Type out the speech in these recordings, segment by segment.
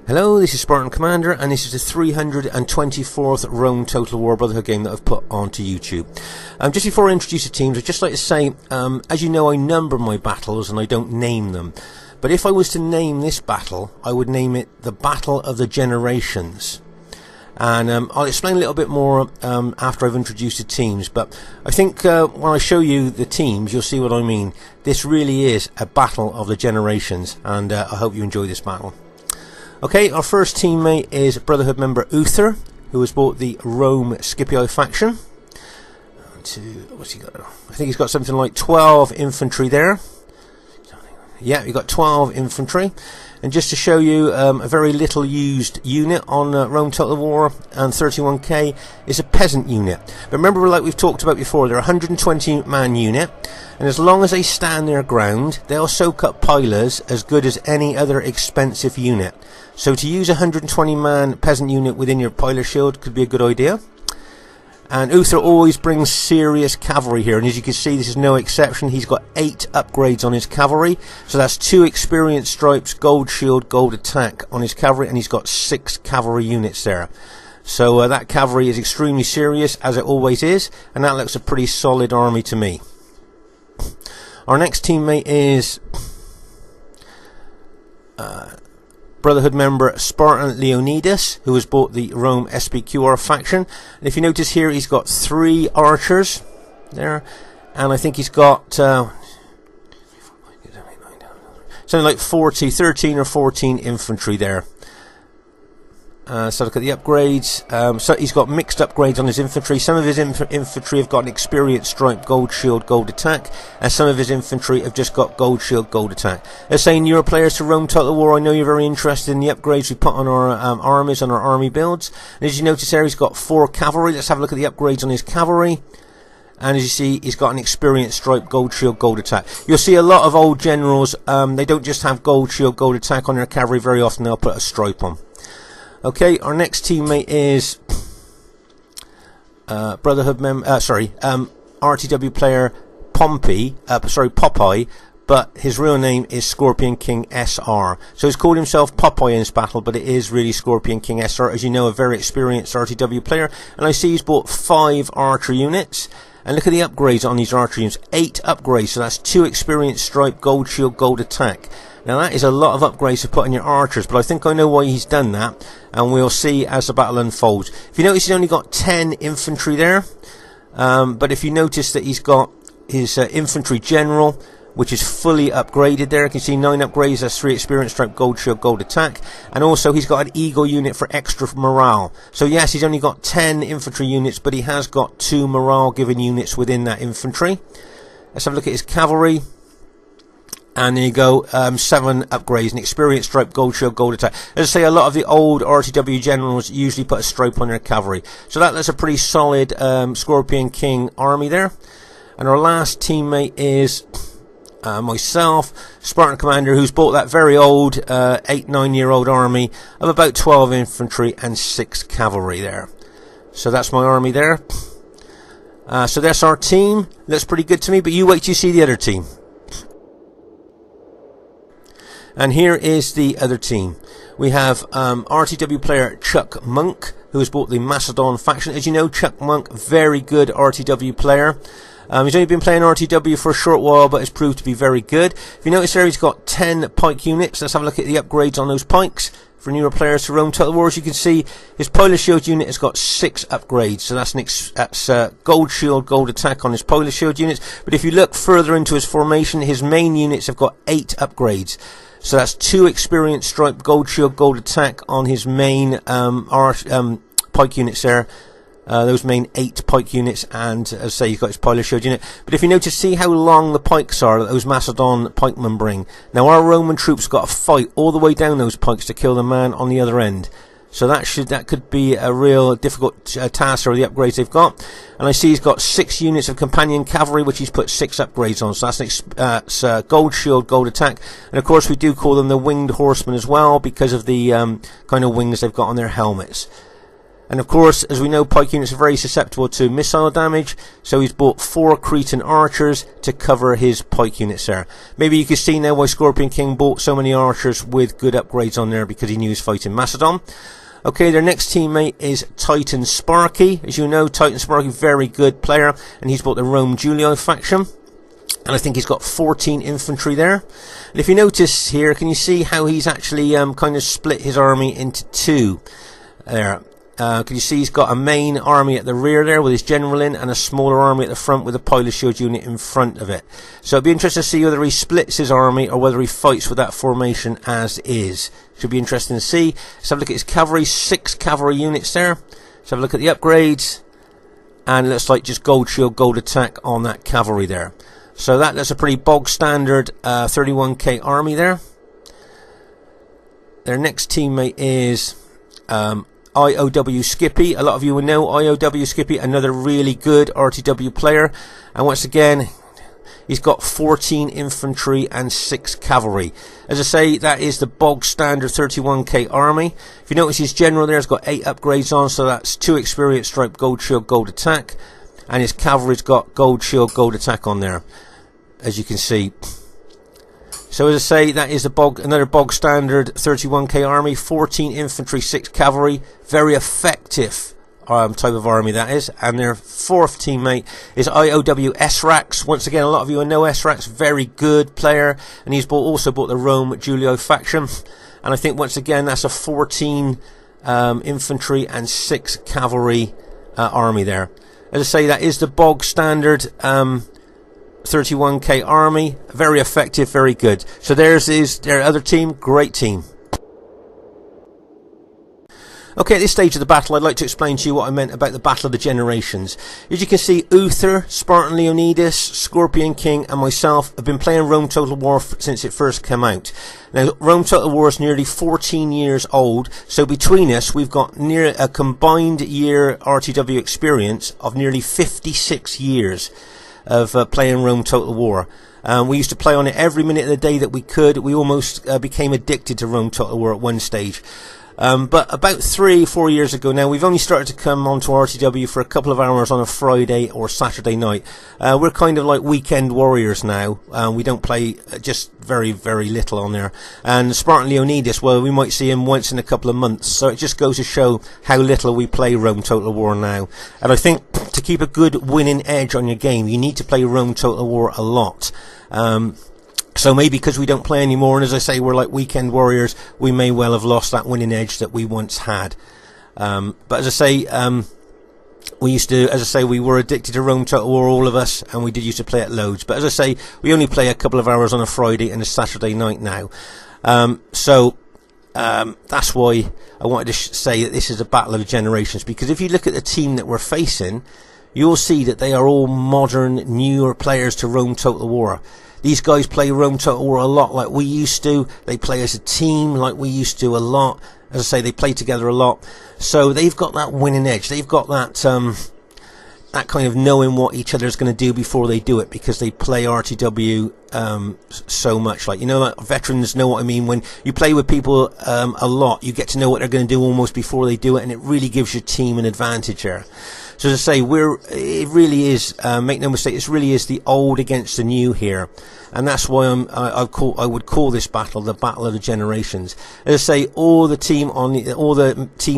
Hello, this is Spartan Commander, and this is the 324th Rome Total War Brotherhood game that I've put onto YouTube. Just before I introduce the teams, I'd just like to say, as you know, I number my battles and I don't name them. But if I was to name this battle, I would name it the Battle of the Generations. And I'll explain a little bit more after I've introduced the teams. But I think when I show you the teams, you'll see what I mean. This really is a Battle of the Generations, and I hope you enjoy this battle. Okay, our first teammate is Brotherhood member Uther, who has bought the Rome Scipio faction. What's he got? I think he's got something like 12 infantry there. Yeah, you've got 12 infantry. And just to show you a very little used unit on Rome Total War and 31k is a peasant unit. But remember, like we've talked about before, they're a 120 man unit, and as long as they stand their ground, they'll soak up pilers as good as any other expensive unit. So to use a 120 man peasant unit within your piler shield could be a good idea. And Uther always brings serious cavalry here, and as you can see, this is no exception. He's got 8 upgrades on his cavalry, so that's 2 experience stripes, gold shield, gold attack on his cavalry, and he's got 6 cavalry units there. So that cavalry is extremely serious, as it always is, and that looks a pretty solid army to me. Our next teammate is Brotherhood member Spartan Leonidas, who has bought the Rome SPQR faction. And if you notice here, he's got 3 archers there, and I think he's got something like 13 or 14 infantry there. So look at the upgrades. So he's got mixed upgrades on his infantry. Some of his infantry have got an experience stripe, gold shield, gold attack, and some of his infantry have just got gold shield, gold attack. They're saying, newer players to Rome Total War, I know you're very interested in the upgrades we put on our armies, on our army builds. And as you notice there, he's got 4 cavalry. Let's have a look at the upgrades on his cavalry. And as you see, he's got an experience stripe, gold shield, gold attack. You'll see a lot of old generals, they don't just have gold shield, gold attack on their cavalry. Very often they'll put a stripe on. Okay, our next teammate is Brotherhood RTW player Popeye, but his real name is Scorpion King SR. So he's called himself Popeye in this battle, but it is really Scorpion King SR, as you know, a very experienced RTW player. And I see he's bought 5 archer units. And look at the upgrades on these archer units. 8 upgrades, so that's 2 experience stripe, gold shield, gold attack. Now that is a lot of upgrades to put on your archers, but I think I know why he's done that, and we'll see as the battle unfolds. If you notice, he's only got 10 infantry there, but if you notice that he's got his infantry general, which is fully upgraded there. You can see 9 upgrades, that's 3 experience stripe, gold shield, gold attack, and also he's got an eagle unit for extra morale. So yes, he's only got 10 infantry units, but he has got 2 morale giving units within that infantry. Let's have a look at his cavalry. And there you go, 7 upgrades, an experience stripe, gold shield, gold attack. As I say, a lot of the old RTW generals usually put a stripe on their cavalry. So that's a pretty solid Scorpion King army there. And our last teammate is myself, Spartan Commander, who's bought that very old 8-9-year-old army of about 12 infantry and 6 cavalry there. So that's my army there. So that's our team. Looks pretty good to me, but you wait till you see the other team. And here is the other team. We have RTW player Chuck Monk, who has bought the Macedon faction. As you know, Chuck Monk, very good RTW player. He's only been playing RTW for a short while, but has proved to be very good. If you notice there, he's got 10 pike units. Let's have a look at the upgrades on those pikes. For newer players to Rome Total War, as you can see, his Polar Shield unit has got 6 upgrades. So that's gold shield, gold attack on his Polar Shield units. But if you look further into his formation, his main units have got 8 upgrades. So that's 2 experience stripe, gold shield, gold attack on his main pike units there. Those main 8 pike units, and as I say, you've got his Polar Shield unit. But if you notice, see how long the pikes are that those Macedon pikemen bring. Now our Roman troops got to fight all the way down those pikes to kill the man on the other end. So that could be a real difficult task, or the upgrades they've got. And I see he's got 6 units of companion cavalry, which he's put 6 upgrades on. So that's gold shield, gold attack, and of course we do call them the winged horsemen as well, because of the kind of wings they've got on their helmets. And of course, as we know, pike units are very susceptible to missile damage, so he's bought 4 Cretan archers to cover his pike units there. Maybe you can see now why Scorpion King bought so many archers with good upgrades on there, because he knew he was fighting Macedon. Okay, their next teammate is Titan Sparky. As you know, Titan Sparky, very good player, and he's bought the Rome Julio faction. And I think he's got 14 infantry there. And if you notice here, can you see how he's actually kind of split his army into 2 there? Can you see he's got a main army at the rear there with his general in, and a smaller army at the front with a pilot shield unit in front of it. So it'd be interesting to see whether he splits his army or whether he fights with that formation as is. Should be interesting to see. Let's have a look at his cavalry, 6 cavalry units there. Let's have a look at the upgrades, and it looks like just gold shield, gold attack on that cavalry there. So that's a pretty bog standard 31k army there. Their next teammate is IOW Skippy. A lot of you will know IOW Skippy, another really good RTW player. And once again, he's got 14 infantry and 6 cavalry. As I say, that is the bog standard 31k army. If you notice, his general there has got 8 upgrades on, so that's 2 experience stripe, gold shield, gold attack. And his cavalry's got gold shield, gold attack on there, as you can see. So as I say, that is another bog standard 31k army, 14 infantry, 6 cavalry, very effective type of army that is. And their 4th teammate is IOW Srax. Once again, a lot of you know Srax, very good player, and he's also bought the Rome Julio faction. And I think once again that's a 14 infantry and 6 cavalry army there. As I say, that is the bog standard 31k army, very effective, very good. So there's their other team, great team. Okay, at this stage of the battle, I'd like to explain to you what I meant about the Battle of the Generations. As you can see, Uther, Spartan Leonidas, Scorpion King, and myself have been playing Rome Total War since it first came out. Now, Rome Total War is nearly 14 years old, so between us, we've got near a combined year RTW experience of nearly 56 years of playing Rome Total War. We used to play on it every minute of the day that we could. We almost became addicted to Rome Total War at one stage. But about 3-4 years ago now, we've only started to come onto RTW for a couple of hours on a Friday or Saturday night. We're kind of like weekend warriors now. We don't play just very, very little on there. And Spartan Leonidas, well, we might see him once in a couple of months. So it just goes to show how little we play Rome Total War now. And I think to keep a good winning edge on your game, you need to play Rome Total War a lot. So maybe because we don't play anymore, and as I say, we're like weekend warriors, we may well have lost that winning edge that we once had. But as I say, we used to, as I say, we were addicted to Rome Total War, all of us, and we did used to play it loads. But as I say, we only play a couple of hours on a Friday and a Saturday night now. That's why I wanted to say that this is a battle of the generations, because if you look at the team that we're facing, you'll see that they are all modern, newer players to Rome Total War. These guys play Rome Total War a lot like we used to. They play as a team like we used to a lot. As I say, they play together a lot. So they've got that winning edge. They've got that that kind of knowing what each other is going to do before they do it, because they play RTW so much. Like, you know, like veterans know what I mean. When you play with people a lot, you get to know what they're going to do almost before they do it, and it really gives your team an advantage there. So as I say, it really is, make no mistake, it really is the old against the new here. And that's why I would call this battle the Battle of the Generations. As I say, all the team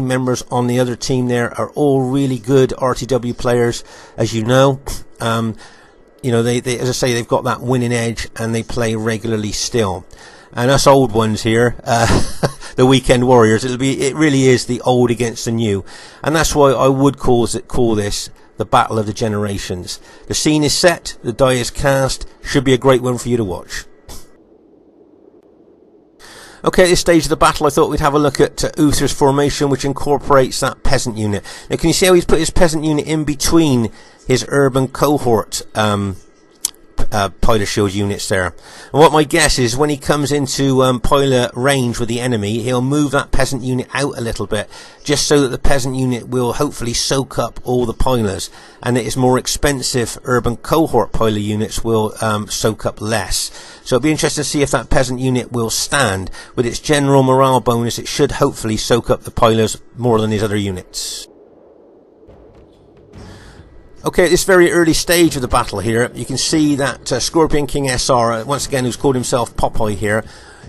members on the other team there are all really good RTW players, as you know. You know, they as I say, they've got that winning edge, and they play regularly still. And us old ones here, the weekend warriors, it really is the old against the new. And that's why I would call this the Battle of the Generations. The scene is set, the die is cast, should be a great one for you to watch. Okay, at this stage of the battle, I thought we'd have a look at Uther's formation, which incorporates that peasant unit. Now, can you see how he's put his peasant unit in between his urban cohort pilot shield units there? And what my guess is, when he comes into pilot range with the enemy, he'll move that peasant unit out a little bit, just so that the peasant unit will hopefully soak up all the pilers, and that his more expensive urban cohort pilot units will soak up less. So it'll be interesting to see if that peasant unit will stand. With its general morale bonus, it should hopefully soak up the pilers more than his other units. Okay, at this very early stage of the battle here, you can see that Scorpion King SR, once again, who's called himself Popeye here,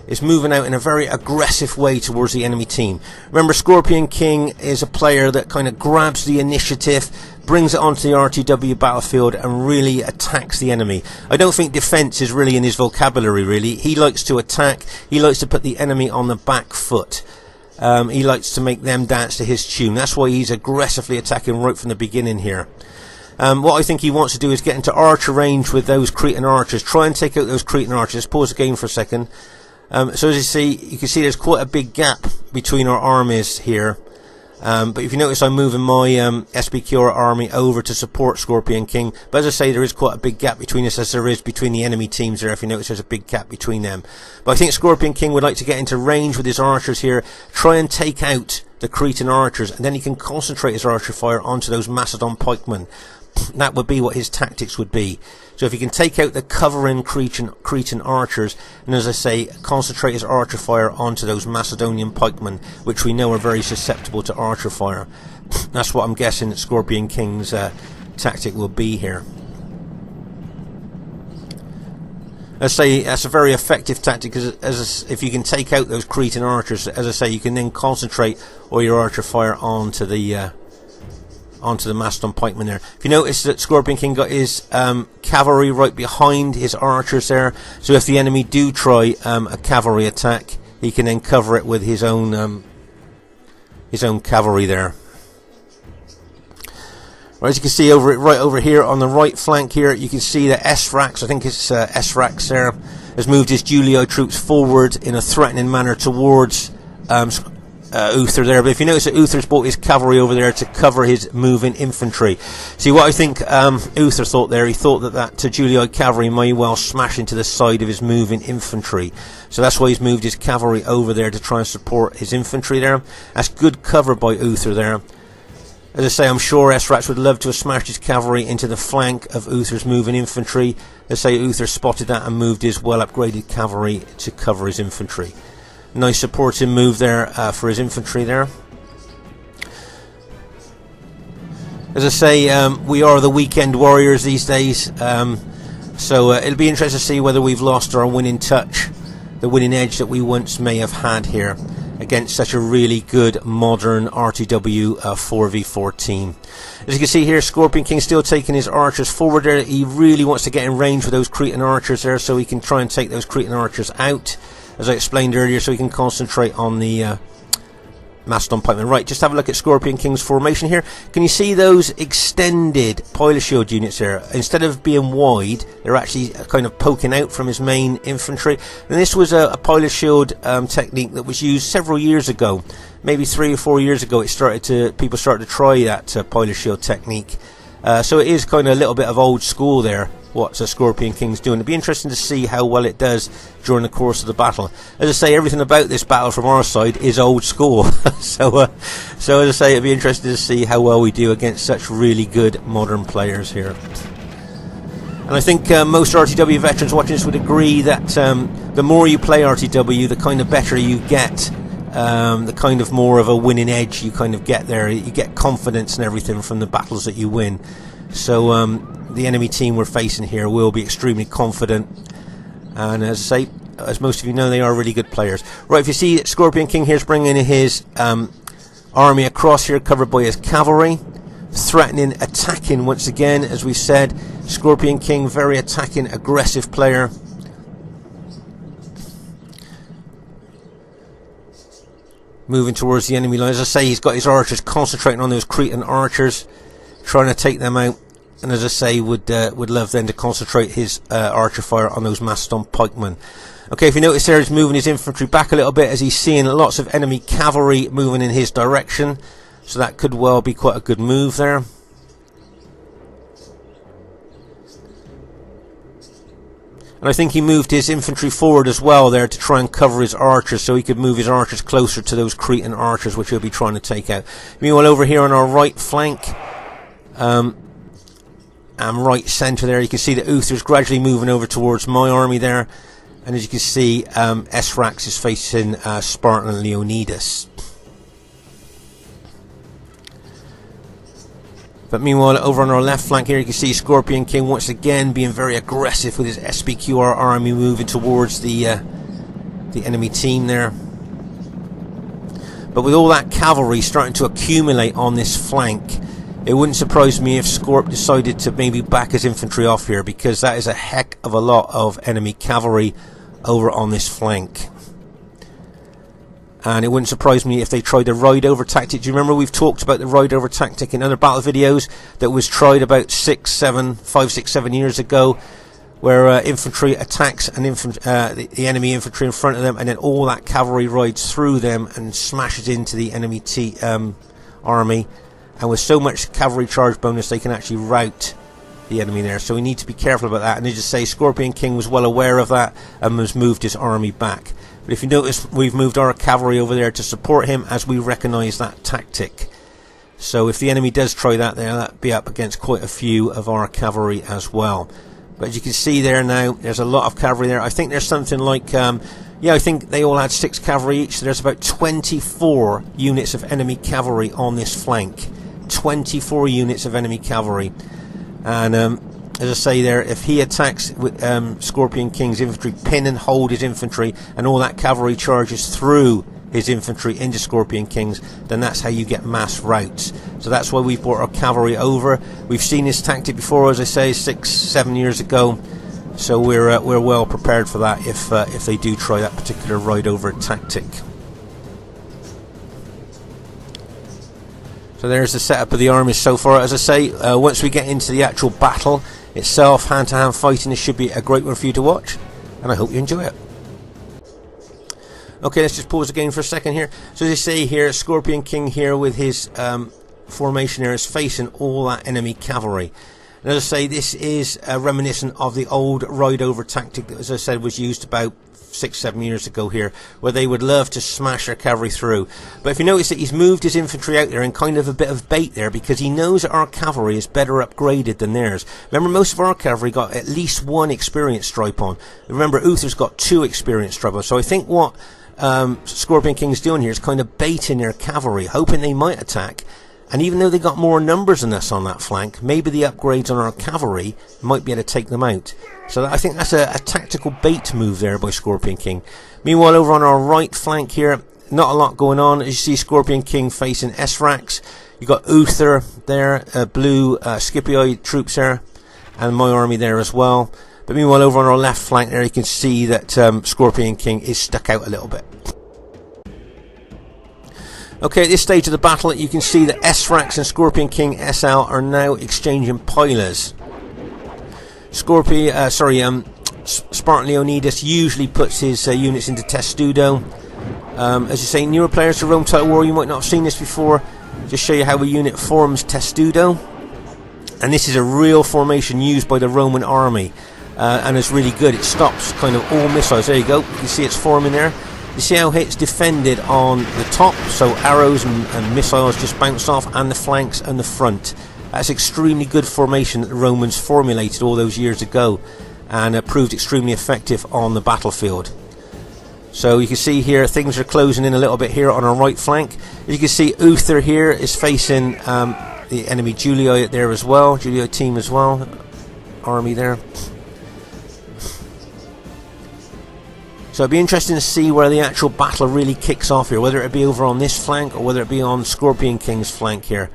is moving out in a very aggressive way towards the enemy team. Remember, Scorpion King is a player that kind of grabs the initiative, brings it onto the RTW battlefield and really attacks the enemy. I don't think defense is really in his vocabulary, really. He likes to attack. He likes to put the enemy on the back foot. He likes to make them dance to his tune. That's why he's aggressively attacking right from the beginning here. What I think he wants to do is get into archer range with those Cretan archers. Try and take out those Cretan archers. Pause the game for a second. So as you can see there's quite a big gap between our armies here. But if you notice, I'm moving my SBQ army over to support Scorpion King. But as I say, there is quite a big gap between us, as there is between the enemy teams there. If you notice, there's a big gap between them. But I think Scorpion King would like to get into range with his archers here, try and take out the Cretan archers, and then he can concentrate his archer fire onto those Macedon pikemen. That would be what his tactics would be. So if he can take out the covering Cretan archers, and as I say, concentrate his archer fire onto those Macedonian pikemen, which we know are very susceptible to archer fire. That's what I'm guessing that Scorpion King's tactic will be here. As I say, that's a very effective tactic, because if you can take out those Cretan archers, as I say, you can then concentrate all your archer fire onto the Macedon pikemen there. If you notice that Scorpion King got his cavalry right behind his archers there, so if the enemy do try a cavalry attack, he can then cover it with his own cavalry there. Right, as you can see right over here on the right flank here, you can see that Esrax, I think it's Esrax there, has moved his Julio troops forward in a threatening manner towards Uther there. But if you notice that Uther's brought his cavalry over there to cover his moving infantry. See, what I think Uther thought there, he thought that Julio cavalry may well smash into the side of his moving infantry. So that's why he's moved his cavalry over there to try and support his infantry there. That's good cover by Uther there. As I say, I'm sure Esrax would love to have smashed his cavalry into the flank of Uther's moving infantry. As I say, Uther spotted that and moved his well upgraded cavalry to cover his infantry. Nice supporting move there for his infantry there. As I say, we are the weekend warriors these days, so it'll be interesting to see whether we've lost our winning touch, the winning edge that we once may have had here against such a really good modern RTW 4v4 team. As you can see here, Scorpion King still taking his archers forward there. He really wants to get in range with those Cretan archers there, so he can try and take those Cretan archers out, as I explained earlier, so we can concentrate on the Macedon pikemen. Right, just have a look at Scorpion King's formation here. Can you see those extended pilot shield units there? Instead of being wide, they're actually kind of poking out from his main infantry. And this was a pilot shield technique that was used several years ago. Maybe 3 or 4 years ago, people started to try that pilot shield technique. So it is kind of a little bit of old school there, what Scorpion King's doing. It'd be interesting to see how well it does during the course of the battle. As I say, everything about this battle from our side is old school. so as I say, it'd be interesting to see how well we do against such really good modern players here. And I think most RTW veterans watching this would agree that the more you play RTW, the kind of better you get. The kind of more of a winning edge you kind of get there. You get confidence and everything from the battles that you win. So the enemy team we're facing here will be extremely confident, and as I say, as most of you know, they are really good players. Right, if you see Scorpion King here's bringing his army across here, covered by his cavalry, threatening, attacking once again. As we said, Scorpion King, very attacking, aggressive player. Moving towards the enemy line. As I say, he's got his archers concentrating on those Cretan archers, trying to take them out. And as I say, would love then to concentrate his archer fire on those Macedon pikemen. Okay, if you notice there, he's moving his infantry back a little bit as he's seeing lots of enemy cavalry moving in his direction. So that could well be quite a good move there. And I think he moved his infantry forward as well there to try and cover his archers, so he could move his archers closer to those Cretan archers, which he'll be trying to take out. Meanwhile, over here on our right flank, and right centre there, you can see that Uther's gradually moving over towards my army there. And as you can see, Esrax is facing Spartan and Leonidas. But meanwhile, over on our left flank here, you can see Scorpion King once again being very aggressive with his SPQR army moving towards the enemy team there. But with all that cavalry starting to accumulate on this flank, it wouldn't surprise me if Scorp decided to maybe back his infantry off here, because that is a heck of a lot of enemy cavalry over on this flank. And it wouldn't surprise me if they tried a ride-over tactic. Do you remember we've talked about the ride-over tactic in other battle videos that was tried about 5, 6, 7 years ago, where infantry attacks the enemy infantry in front of them, and then all that cavalry rides through them and smashes into the enemy army. And with so much cavalry charge bonus, they can actually rout the enemy there. So we need to be careful about that. And as I say, Scorpion King was well aware of that and has moved his army back. But if you notice, we've moved our cavalry over there to support him as we recognise that tactic. So if the enemy does try that there, that'll be up against quite a few of our cavalry as well. But as you can see there now, there's a lot of cavalry there. I think there's something like, I think they all had 6 cavalry each. So there's about 24 units of enemy cavalry on this flank. 24 units of enemy cavalry. And as I say there, if he attacks with Scorpion King's infantry, pin and hold his infantry, and all that cavalry charges through his infantry into Scorpion King's, then that's how you get mass routes. So that's why we've brought our cavalry over. We've seen this tactic before, as I say, 6, 7 years ago. So we're well prepared for that if they do try that particular ride-over tactic. So there's the setup of the armies so far. As I say, once we get into the actual battle itself, hand-to-hand fighting, this should be a great one for you to watch, and I hope you enjoy it. Okay, let's just pause again for a second here. So as I say here, Scorpion King here with his formation here is facing all that enemy cavalry. And as I say, this is reminiscent of the old ride-over tactic that, as I said, was used about 6, 7 years ago here, where they would love to smash their cavalry through. But if you notice that he's moved his infantry out there in kind of a bit of bait there, because he knows that our cavalry is better upgraded than theirs. Remember, most of our cavalry got at least 1 experience stripe on. Remember, Uther's got 2 experience stripe on. So I think what Scorpion King's doing here is kind of baiting their cavalry, hoping they might attack. And even though they got more numbers than us on that flank, maybe the upgrades on our cavalry might be able to take them out. So I think that's a tactical bait move there by Scorpion King. Meanwhile, over on our right flank here, not a lot going on. As you see, Scorpion King facing Esrax. You've got Uther there, blue Scipii troops there, and my army there as well. But meanwhile, over on our left flank there, you can see that Scorpion King is stuck out a little bit. Okay, at this stage of the battle, you can see that Esrax and Scorpion King SL are now exchanging pilers. Spartan Leonidas usually puts his units into Testudo. As you say, newer players to Rome Total War, you might not have seen this before. Just show you how a unit forms Testudo. And this is a real formation used by the Roman army. And it's really good. It stops kind of all missiles. There you go. You can see it's forming there. You see how it's defended on the top, so arrows and missiles just bounce off, and the flanks and the front. That's extremely good formation that the Romans formulated all those years ago, and proved extremely effective on the battlefield. So you can see here things are closing in a little bit here on our right flank. As you can see, Uther here is facing the enemy Julii there as well, Julii team as well, army there. So it'd be interesting to see where the actual battle really kicks off here, whether it be over on this flank or whether it be on Scorpion King's flank here.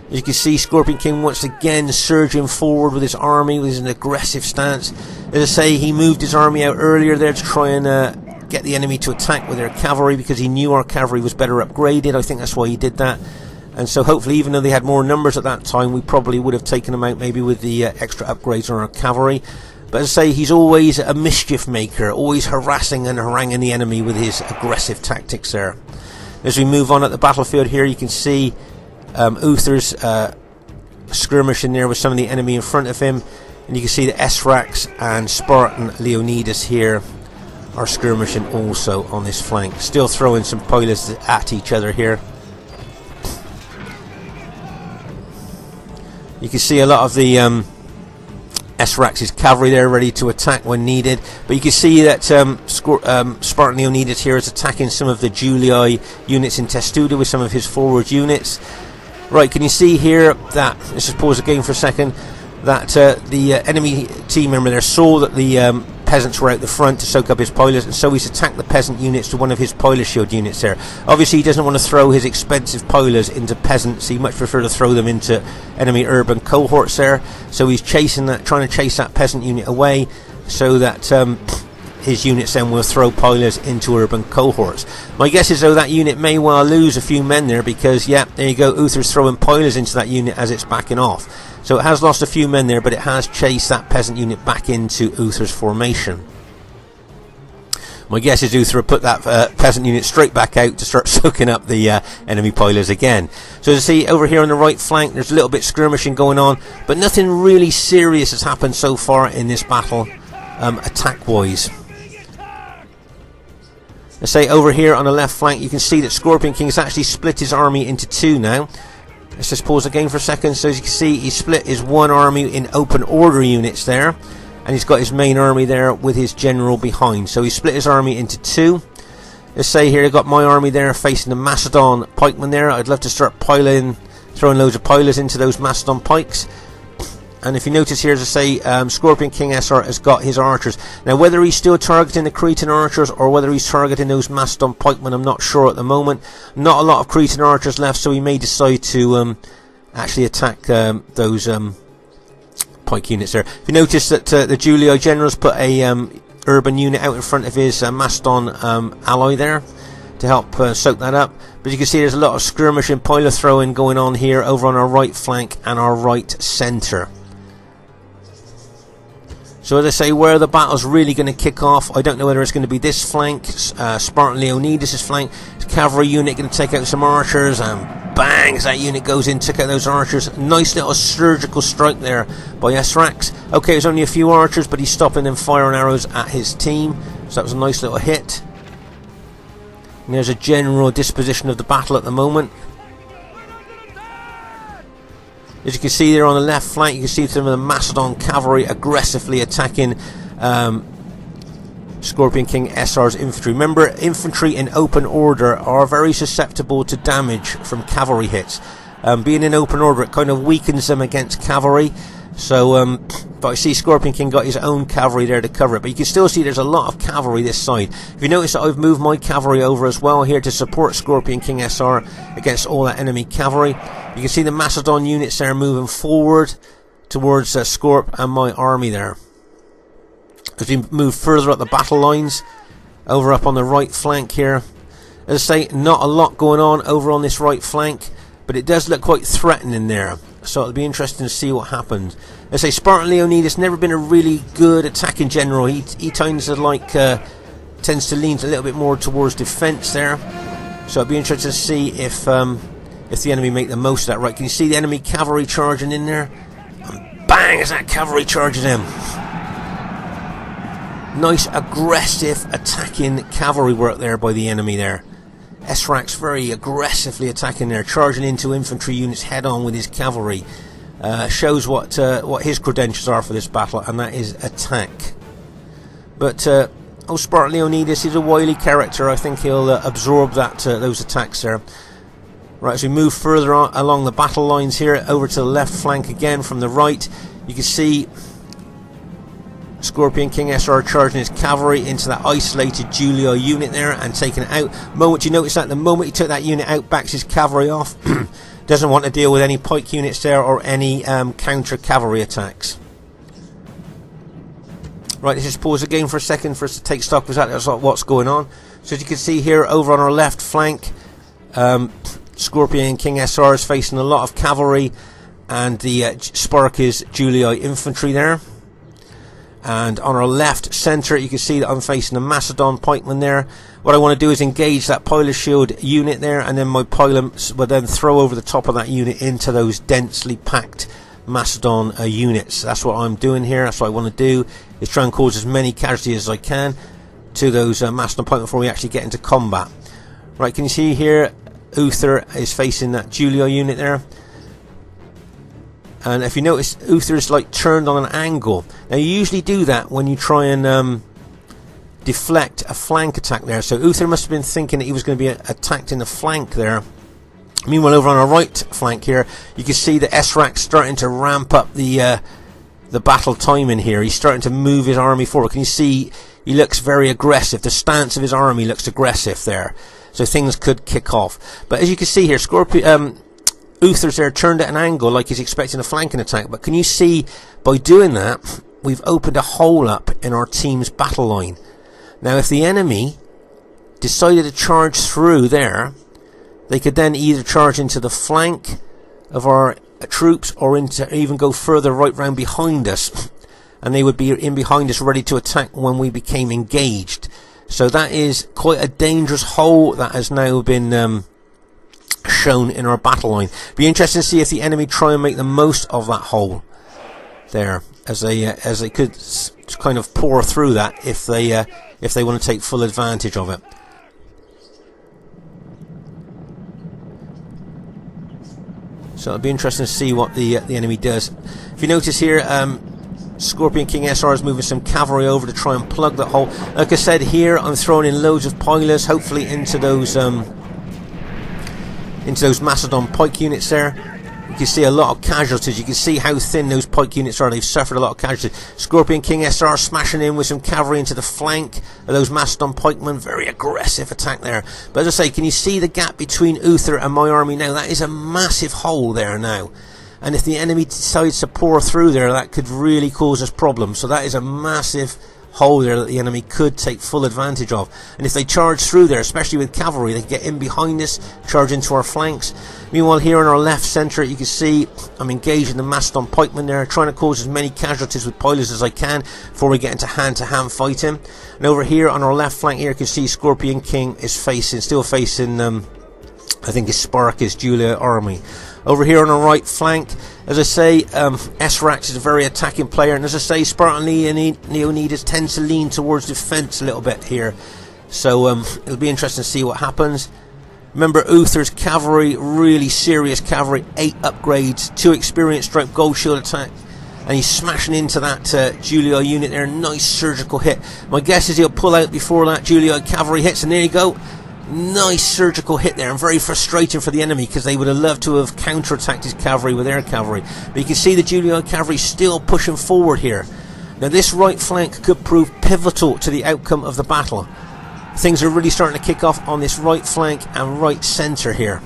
As you can see, Scorpion King once again surging forward with his army, with his aggressive stance. As I say, he moved his army out earlier there to try and get the enemy to attack with their cavalry, because he knew our cavalry was better upgraded. I think that's why he did that. And so hopefully, even though they had more numbers at that time, we probably would have taken them out maybe with the extra upgrades on our cavalry. But as I say, he's always a mischief maker, always harassing and haranguing the enemy with his aggressive tactics there. As we move on at the battlefield here, you can see Uther's skirmishing there with some of the enemy in front of him. And you can see the Esrax and Spartan Leonidas here are skirmishing also on this flank. Still throwing some pilers at each other here. You can see a lot of the Esrax's cavalry there ready to attack when needed, but you can see that Spartan Leonidas here is attacking some of the Julii units in Testudo with some of his forward units. Right, can you see here that, let's just pause the game for a second, that the enemy team member there saw that the peasants were out the front to soak up his pilots, and so he's attacked the peasant units to one of his pilot shield units there. Obviously he doesn't want to throw his expensive pilots into peasants, he much prefer to throw them into enemy urban cohorts there, so he's chasing that, trying to chase that peasant unit away, so that his units then will throw pilots into urban cohorts. My guess is though that unit may well lose a few men there, because yeah, there you go, Uther's throwing pilots into that unit as it's backing off. So it has lost a few men there, but it has chased that peasant unit back into Uther's formation. My guess is Uther will put that peasant unit straight back out to start soaking up the enemy pilots again. So as you see over here on the right flank, there's a little bit skirmishing going on, but nothing really serious has happened so far in this battle, attack-wise. Let's say over here on the left flank, you can see that Scorpion King has actually split his army into two now. Let's just pause the game for a second. So as you can see, he split his one army in open order units there, and he's got his main army there with his general behind. So he split his army into two. Let's say here I've got my army there facing the Macedon pikemen there. I'd love to start throwing loads of pilots into those Macedon pikes. And if you notice here, as I say, Scorpion King SR has got his archers. Now, whether he's still targeting the Cretan archers or whether he's targeting those Macedon pikemen, I'm not sure at the moment. Not a lot of Cretan archers left, so he may decide to actually attack those pike units there. If you notice that the Julii generals put a urban unit out in front of his Macedon ally there to help soak that up. But you can see there's a lot of skirmish and pilot throwing going on here over on our right flank and our right centre. So as I say, where the battle's really going to kick off, I don't know whether it's going to be this flank, Spartan Leonidas' flank, cavalry unit going to take out some archers, and bang, as that unit goes in, took out those archers. Nice little surgical strike there by Esrax. Okay, it was only a few archers, but he's stopping them firing arrows at his team, so that was a nice little hit. And there's a general disposition of the battle at the moment. As you can see there on the left flank, you can see some of the Macedon cavalry aggressively attacking Scorpion King SR's infantry. Remember, infantry in open order are very susceptible to damage from cavalry hits. Being in open order, it kind of weakens them against cavalry. So, but I see Scorpion King got his own cavalry there to cover it. But you can still see there's a lot of cavalry this side. If you notice that I've moved my cavalry over as well here to support Scorpion King SR against all that enemy cavalry. You can see the Macedon units there moving forward towards Scorp and my army there. As we move further up the battle lines, over up on the right flank here. As I say, not a lot going on over on this right flank, but it does look quite threatening there. So it'll be interesting to see what happens. As I say, Spartan Leonidas never been a really good attacking general. He tends to tends to lean a little bit more towards defence there. So it'll be interesting to see if the enemy make the most of that. Right, can you see the enemy cavalry charging in there? And bang, as that cavalry charges in. Nice aggressive attacking cavalry work there by the enemy there. Esrax very aggressively attacking there, charging into infantry units head on with his cavalry. Shows what his credentials are for this battle, and that is attack. But Spartan Leonidas is a wily character. I think he'll absorb those attacks there. Right, as we move further on along the battle lines here, over to the left flank again from the right, you can see Scorpion King SR charging his cavalry into that isolated Julii unit there and taking it out. You notice that the moment he took that unit out, backs his cavalry off. Doesn't want to deal with any pike units there or any counter cavalry attacks. Right, let's just pause the game for a second for us to take stock of exactly what's going on. So as you can see here over on our left flank, Scorpion King SR is facing a lot of cavalry and the Sparky's Julii infantry there. And on our left centre, you can see that I'm facing a Macedon pikeman there. What I want to do is engage that pilot shield unit there, and then my pilots will then throw over the top of that unit into those densely packed Macedon units. That's what I'm doing here. That's what I want to do, is try and cause as many casualties as I can to those Macedon pikemen before we actually get into combat. Right, can you see here, Uther is facing that Julii unit there. And if you notice, Uther is like turned on an angle. Now you usually do that when you try and deflect a flank attack there. So Uther must have been thinking that he was going to be attacked in the flank there Meanwhile, over on our right flank here, you can see the Esrak starting to ramp up the battle timing here. He's starting to move his army forward. Can you see he looks very aggressive? The stance of his army looks aggressive there. So things could kick off. But as you can see here, Uther's there turned at an angle like he's expecting a flanking attack. But can you see, by doing that, we've opened a hole up in our team's battle line. Now, if the enemy decided to charge through there, they could then either charge into the flank of our troops or even go further right round behind us, and they would be in behind us ready to attack when we became engaged. So that is quite a dangerous hole that has now been shown in our battle line. Be interesting to see if the enemy try and make the most of that hole there, as they could kind of pour through that if they want to take full advantage of it. So it'll be interesting to see what the enemy does. If you notice here, Scorpion King SR is moving some cavalry over to try and plug that hole. Like I said, here I'm throwing in loads of pilers, hopefully into those Macedon pike units there. You can see a lot of casualties. You can see how thin those pike units are. They've suffered a lot of casualties. Scorpion King SR smashing in with some cavalry into the flank of those Macedon pikemen. Very aggressive attack there. But as I say, can you see the gap between Uther and my army now? That is a massive hole there now. And if the enemy decides to pour through there, that could really cause us problems. So that is a massive hole there that the enemy could take full advantage of. And if they charge through there, especially with cavalry, they can get in behind us, charge into our flanks. Meanwhile, here in our left centre, you can see I'm engaging the Macedon pikemen there, trying to cause as many casualties with pilers as I can before we get into hand-to-hand fighting. And over here on our left flank here, you can see Scorpion King is still facing I think it's Sparky's Julia army. Over here on our right flank, as I say, Esrax is a very attacking player, and as I say, Spartan Leonidas tends to lean towards defence a little bit here. So it'll be interesting to see what happens. Remember, Uther's cavalry, really serious cavalry, 8 upgrades, 2 experienced strike gold shield attack, and he's smashing into that Julii unit there. Nice surgical hit. My guess is he'll pull out before that Julii cavalry hits, and there you go. Nice surgical hit there, and very frustrating for the enemy because they would have loved to have counterattacked his cavalry with their cavalry. But you can see the Julii cavalry still pushing forward here. Now this right flank could prove pivotal to the outcome of the battle. Things are really starting to kick off on this right flank and right centre here.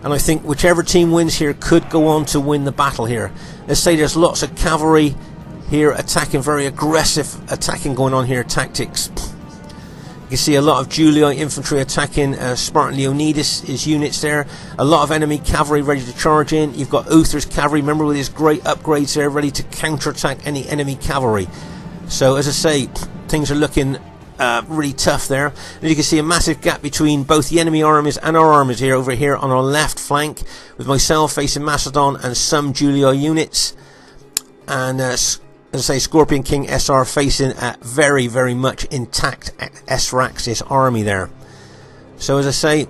And I think whichever team wins here could go on to win the battle here. Let's say there's lots of cavalry here attacking, very aggressive attacking going on here, tactics. You can see a lot of Julii infantry attacking Spartan Leonidas, his units there. A lot of enemy cavalry ready to charge in. You've got Uther's cavalry, remember, with his great upgrades there, ready to counterattack any enemy cavalry. So as I say, things are looking really tough there. And you can see a massive gap between both the enemy armies and our armies here, over here on our left flank, with myself facing Macedon and some Julii units. And as I say, Scorpion King SR facing a very, very much intact Esrax's army there. So as I say,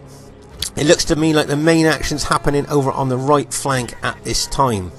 it looks to me like the main action's happening over on the right flank at this time.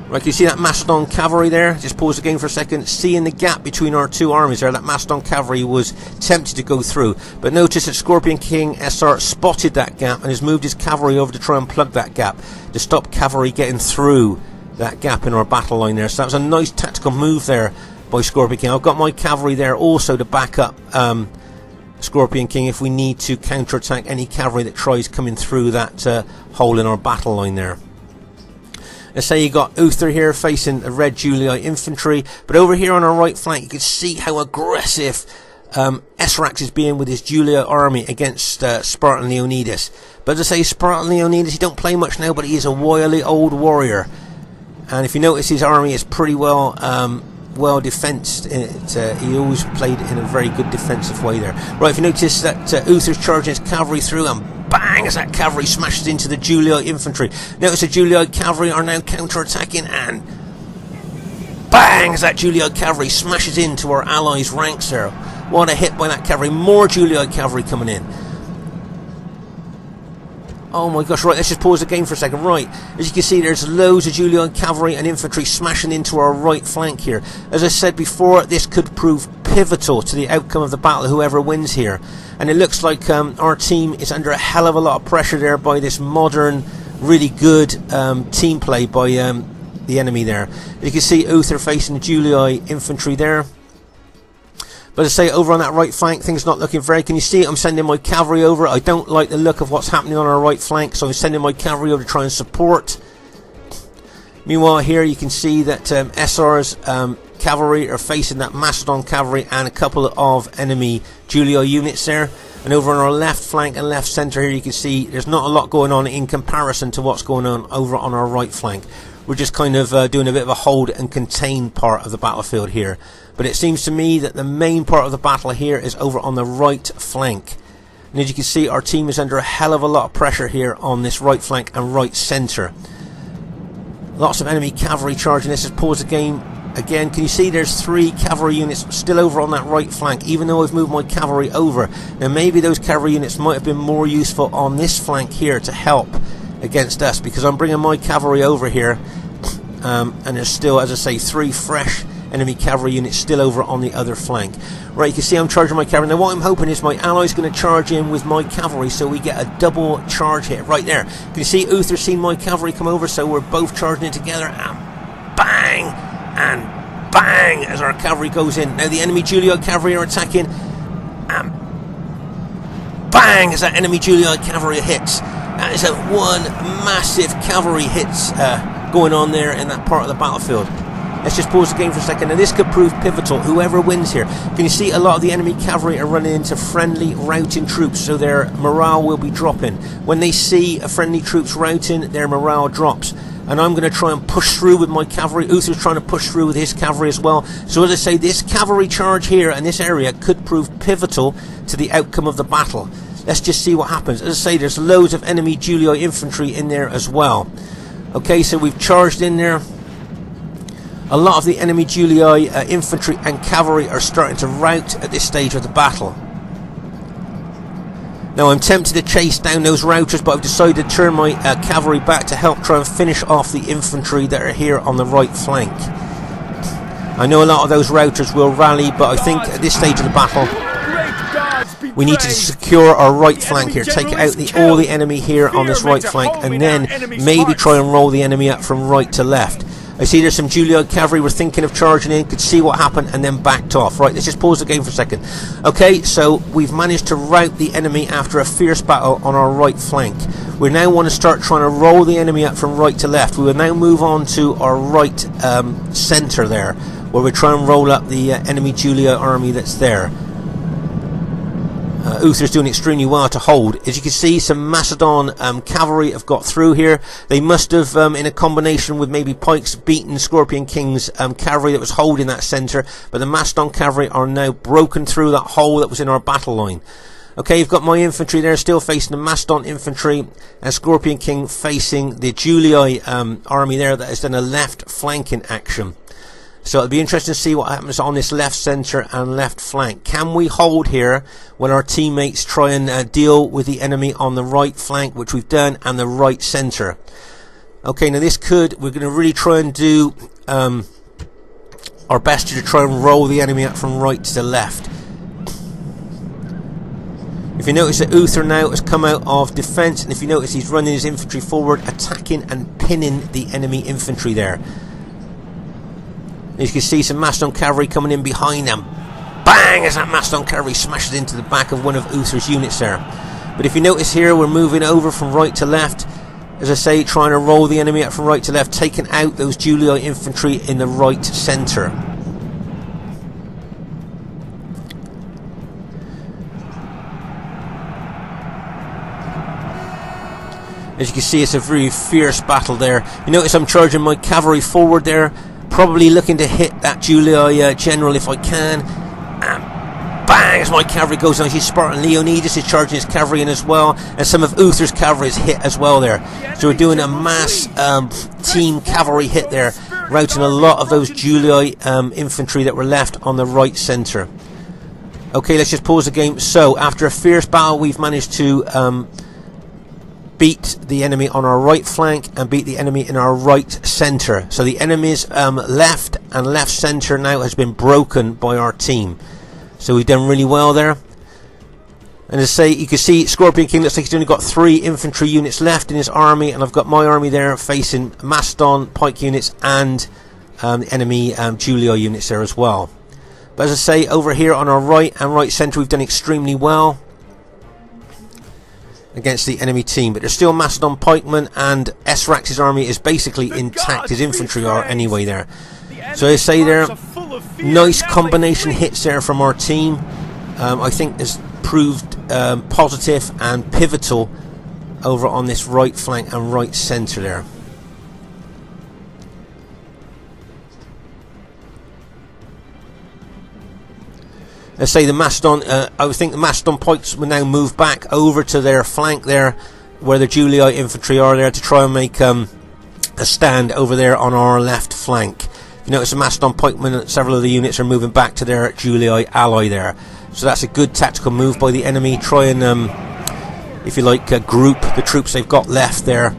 Right, you see that Macedon cavalry there? Just pause the game for a second. Seeing the gap between our two armies there, that Macedon cavalry was tempted to go through. But notice that Scorpion King SR spotted that gap and has moved his cavalry over to try and plug that gap, to stop cavalry getting through that gap in our battle line there. So that was a nice tactical move there by Scorpion King. I've got my cavalry there also to back up Scorpion King if we need to counterattack any cavalry that tries coming through that hole in our battle line there. Let's say you got Uther here facing the red Julii infantry, but over here on our right flank you can see how aggressive Esrax is being with his Julii army against Spartan Leonidas. But as I say, Spartan Leonidas, he don't play much now, but he is a wily old warrior, and if you notice, his army is pretty well defensed. He always played in a very good defensive way there. Right, if you notice that Uther's charging his cavalry through, and bang, as that cavalry smashes into the Julii infantry. Notice the Julii cavalry are now counter-attacking, and bang, as that Julii cavalry smashes into our allies' ranks there. What a hit by that cavalry. More Julii cavalry coming in. Oh my gosh, right, let's just pause the game for a second. Right, as you can see, there's loads of Julii cavalry and infantry smashing into our right flank here. As I said before, this could prove pivotal to the outcome of the battle, whoever wins here. And it looks like our team is under a hell of a lot of pressure there by this modern, really good team play by the enemy there. You can see Uther facing the Julii infantry there. But as I say, over on that right flank, things not looking very... Can you see it? I'm sending my cavalry over. I don't like the look of what's happening on our right flank, so I'm sending my cavalry over to try and support. Meanwhile, here you can see that SR's cavalry are facing that Macedon cavalry and a couple of enemy Julii units there. And over on our left flank and left centre here, you can see there's not a lot going on in comparison to what's going on over on our right flank. We're just kind of doing a bit of a hold and contain part of the battlefield here. But it seems to me that the main part of the battle here is over on the right flank. And as you can see, our team is under a hell of a lot of pressure here on this right flank and right centre. Lots of enemy cavalry charging. Let's just pause the game again. Can you see there's 3 cavalry units still over on that right flank, even though I've moved my cavalry over. Now maybe those cavalry units might have been more useful on this flank here to help against us, because I'm bringing my cavalry over here, and there's still, as I say, 3 fresh enemy cavalry units still over on the other flank. Right, you can see I'm charging my cavalry. Now what I'm hoping is my ally's going to charge in with my cavalry, so we get a double charge hit right there. Can you see Uther's seen my cavalry come over, so we're both charging in together, and bang and bang as our cavalry goes in. Now the enemy Julii cavalry are attacking, and bang as that enemy Julii cavalry hits. That is a one massive cavalry hits going on there in that part of the battlefield. Let's just pause the game for a second. Now this could prove pivotal, whoever wins here. Can you see a lot of the enemy cavalry are running into friendly routing troops, so their morale will be dropping. When they see a friendly troops routing, their morale drops. And I'm going to try and push through with my cavalry. Uther's trying to push through with his cavalry as well. So as I say, this cavalry charge here in this area could prove pivotal to the outcome of the battle. Let's just see what happens. As I say, there's loads of enemy Julii infantry in there as well. Okay, so we've charged in there. A lot of the enemy Julii infantry and cavalry are starting to rout at this stage of the battle. Now I'm tempted to chase down those routers, but I've decided to turn my cavalry back to help try and finish off the infantry that are here on the right flank. I know a lot of those routers will rally, but I think at this stage of the battle we need to secure our right flank here, take out all the enemy here on this right flank, and then maybe try and roll the enemy up from right to left. I see there's some Julii cavalry were thinking of charging in, could see what happened, and then backed off. Right, let's just pause the game for a second. Okay, so we've managed to rout the enemy after a fierce battle on our right flank. We now want to start trying to roll the enemy up from right to left. We will now move on to our right centre there, where we try and roll up the enemy Julii army that's there. Uther's doing extremely well to hold. As you can see, some Macedon cavalry have got through here. They must have, in a combination with maybe Pikes, beaten Scorpion King's cavalry that was holding that centre, but the Macedon cavalry are now broken through that hole that was in our battle line. Okay, you've got my infantry there still facing the Macedon infantry, and Scorpion King facing the Julii army there that has done a left flanking action. So it'll be interesting to see what happens on this left centre and left flank. Can we hold here when our teammates try and deal with the enemy on the right flank, which we've done, and the right centre? Okay, now we're going to really try and do our best to try and roll the enemy up from right to left. If you notice that Uther now has come out of defence, and if you notice he's running his infantry forward, attacking and pinning the enemy infantry there. As you can see, some Macedon cavalry coming in behind them. Bang! As that Macedon cavalry smashes into the back of one of Uther's units there. But if you notice here, we're moving over from right to left. As I say, trying to roll the enemy up from right to left, taking out those Julii infantry in the right centre. As you can see, it's a very fierce battle there. You notice I'm charging my cavalry forward there, probably looking to hit that Julii general if I can. And bang, as my cavalry goes down. Spartan Leonidas is charging his cavalry in as well, and some of Uther's cavalry is hit as well there. So we're doing a mass team cavalry hit there, routing a lot of those Julii infantry that were left on the right centre. Okay, let's just pause the game. So after a fierce battle, we've managed to beat the enemy on our right flank and beat the enemy in our right centre. So the enemy's left and left centre now has been broken by our team. So we've done really well there. And as I say, you can see Scorpion King looks like he's only got 3 infantry units left in his army, and I've got my army there facing Mastodon, Pike units, and the enemy Julii units there as well. But as I say, over here on our right and right centre, we've done extremely well against the enemy team. But there's still Mastodon Pikemen, and Esrax's army is basically intact. His infantry are anyway there. So as I say there, nice combination hits there from our team. I think there's proved positive and pivotal over on this right flank and right centre there. Let's say the Mastodon, I think the Mastodon Pikes will now move back over to their flank there, where the Julii infantry are there, to try and make a stand over there on our left flank. You notice the Mastodon Pikemen, several of the units are moving back to their Julii ally there. So that's a good tactical move by the enemy. Try and, if you like, group the troops they've got left there.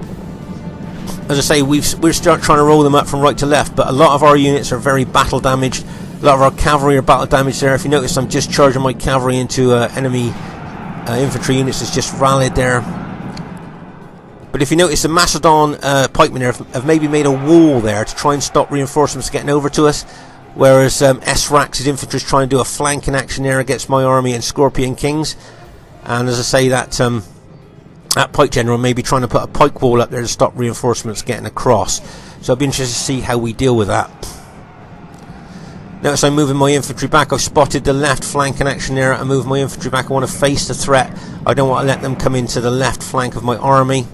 As I say, we're trying to roll them up from right to left, but a lot of our units are very battle damaged. A lot of our cavalry are battle damaged there. If you notice, I'm just charging my cavalry into enemy infantry units that's just rallied there. But if you notice, the Macedon pikemen there have maybe made a wall there to try and stop reinforcements getting over to us. Whereas Esrax's infantry is trying to do a flanking action there against my army and Scorpion Kings. And as I say, that pike general may be trying to put a pike wall up there to stop reinforcements getting across. So I'd be interested to see how we deal with that. Notice I'm moving my infantry back. I've spotted the left flanking action there. I move my infantry back. I want to face the threat. I don't want to let them come into the left flank of my army.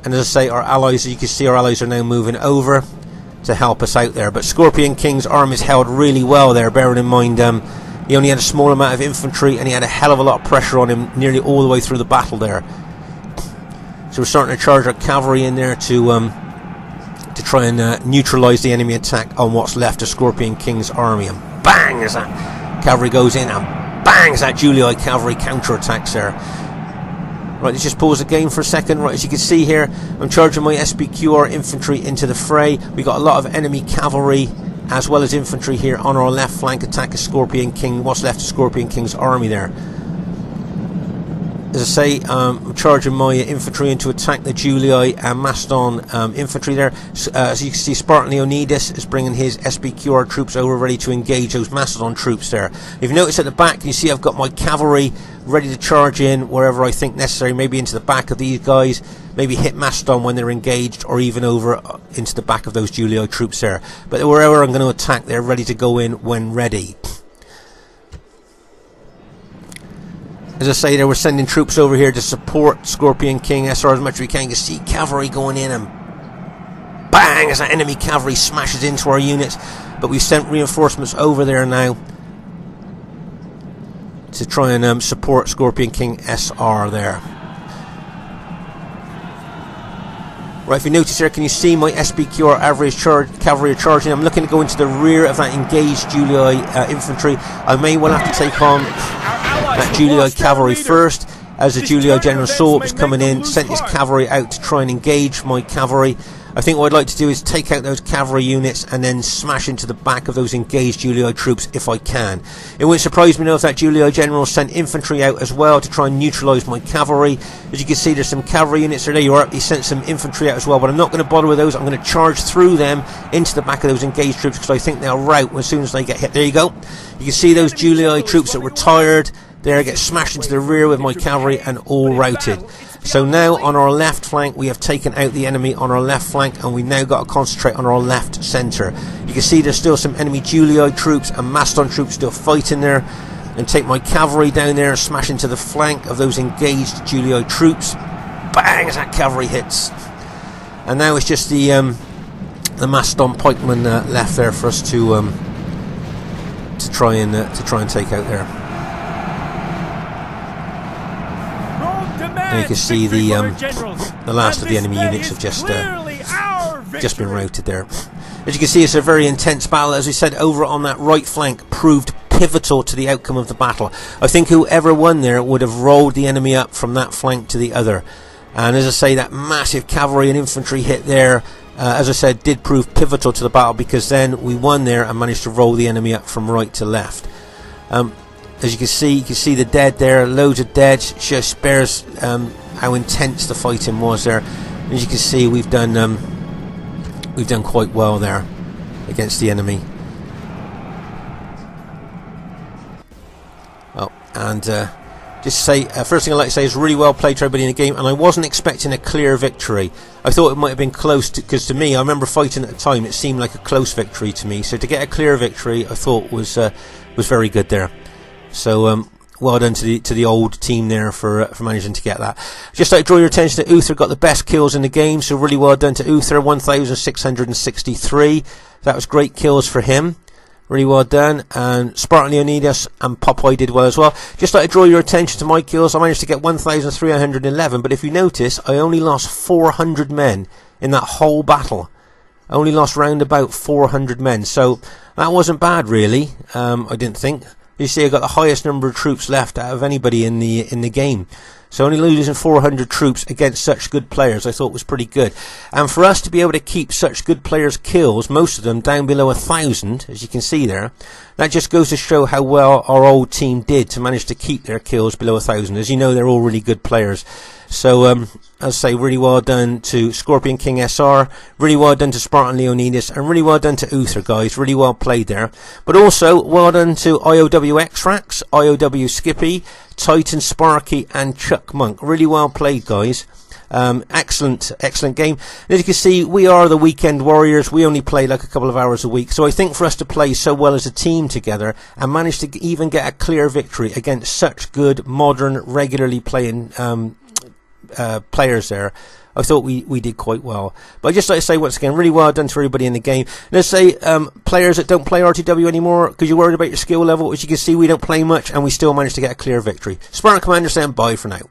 And as I say, our allies, as you can see, our allies are now moving over to help us out there. But Scorpion King's arm is held really well there, bearing in mind he only had a small amount of infantry and he had a hell of a lot of pressure on him nearly all the way through the battle there. So we're starting to charge our cavalry in there to try and neutralise the enemy attack on what's left of Scorpion King's army. And bang, as that cavalry goes in, and bang, as that Julii cavalry counter-attacks there. Right, let's just pause the game for a second. Right, as you can see here, I'm charging my SBQR infantry into the fray. We got a lot of enemy cavalry as well as infantry here on our left flank, attack of Scorpion King, what's left of Scorpion King's army there. As I say, I'm charging my infantry in to attack the Julii and Mastodon infantry there. As you can see, Spartan Leonidas is bringing his SBQR troops over, ready to engage those Mastodon troops there. If you notice at the back, you see I've got my cavalry ready to charge in wherever I think necessary, maybe into the back of these guys, maybe hit Mastodon when they're engaged, or even over into the back of those Julii troops there. But wherever I'm going to attack, they're ready to go in when ready. As I say, we're sending troops over here to support Scorpion King SR as much as we can. You can see cavalry going in, and bang, as that enemy cavalry smashes into our units. But we've sent reinforcements over there now to try and support Scorpion King SR there. Right, if you notice here, can you see my SBQR average cavalry are charging? I'm looking to go into the rear of that engaged Julii infantry. I may well have to take on that Julii cavalry first, as the Julii General saw was coming in, sent his cavalry out to try and engage my cavalry. I think what I'd like to do is take out those cavalry units and then smash into the back of those engaged Julii troops if I can. It wouldn't surprise me now if that Julii General sent infantry out as well to try and neutralise my cavalry. As you can see, there's some cavalry units there. There you are. He sent some infantry out as well, but I'm not going to bother with those. I'm going to charge through them into the back of those engaged troops because I think they'll rout as soon as they get hit. There you go. You can see those Julii troops that were tired there get smashed into the rear with my cavalry and all routed. So now on our left flank we have taken out the enemy on our left flank, and we've now got to concentrate on our left centre. You can see there's still some enemy Julii troops and Mastodon troops still fighting there, and take my cavalry down there and smash into the flank of those engaged Julii troops. Bang, as that cavalry hits. And now it's just the Mastodon pikemen left there for us to try and take out there. And you can see the last of the enemy units have just been routed there. As you can see, it's a very intense battle. As we said, over on that right flank proved pivotal to the outcome of the battle. I think whoever won there would have rolled the enemy up from that flank to the other. And as I say, that massive cavalry and infantry hit there, as I said, did prove pivotal to the battle, because then we won there and managed to roll the enemy up from right to left. As you can see the dead there, loads of dead. Just bears how intense the fighting was there. As you can see, we've done quite well there against the enemy. Oh, and just say, first thing I'd like to say is really well played to everybody in the game, and I wasn't expecting a clear victory. I thought it might have been close, because to me, I remember fighting at the time, it seemed like a close victory to me. So to get a clear victory, I thought was very good there. So well done to the old team there for managing to get that. Just like to draw your attention to Uther, got the best kills in the game, so really well done to Uther, 1,663. That was great kills for him. Really well done. And Spartan Leonidas and Popeye did well as well. Just like to draw your attention to my kills, I managed to get 1,311, but if you notice, I only lost 400 men in that whole battle. I only lost round about 400 men, so that wasn't bad really. I didn't think. You see, I got the highest number of troops left out of anybody in the game. So only losing 400 troops against such good players, I thought was pretty good. And for us to be able to keep such good players' kills, most of them down below 1,000, as you can see there, that just goes to show how well our old team did to manage to keep their kills below 1,000. As you know, they're all really good players. So, as I say, really well done to Scorpion King SR, really well done to Spartan Leonidas, and really well done to Uther, guys. Really well played there. But also, well done to IOW X-Rax, IOW Skippy, Titan Sparky, and Chuck Monk. Really well played, guys. Excellent game. And as you can see, we are the weekend warriors. We only play like a couple of hours a week. So I think for us to play so well as a team together and manage to even get a clear victory against such good, modern, regularly playing players there, I thought we did quite well. But I'd just like to say once again, really well done to everybody in the game. And let's say players that don't play RTW anymore because you're worried about your skill level, as you can see, we don't play much and we still managed to get a clear victory. Spartan Commander saying bye for now.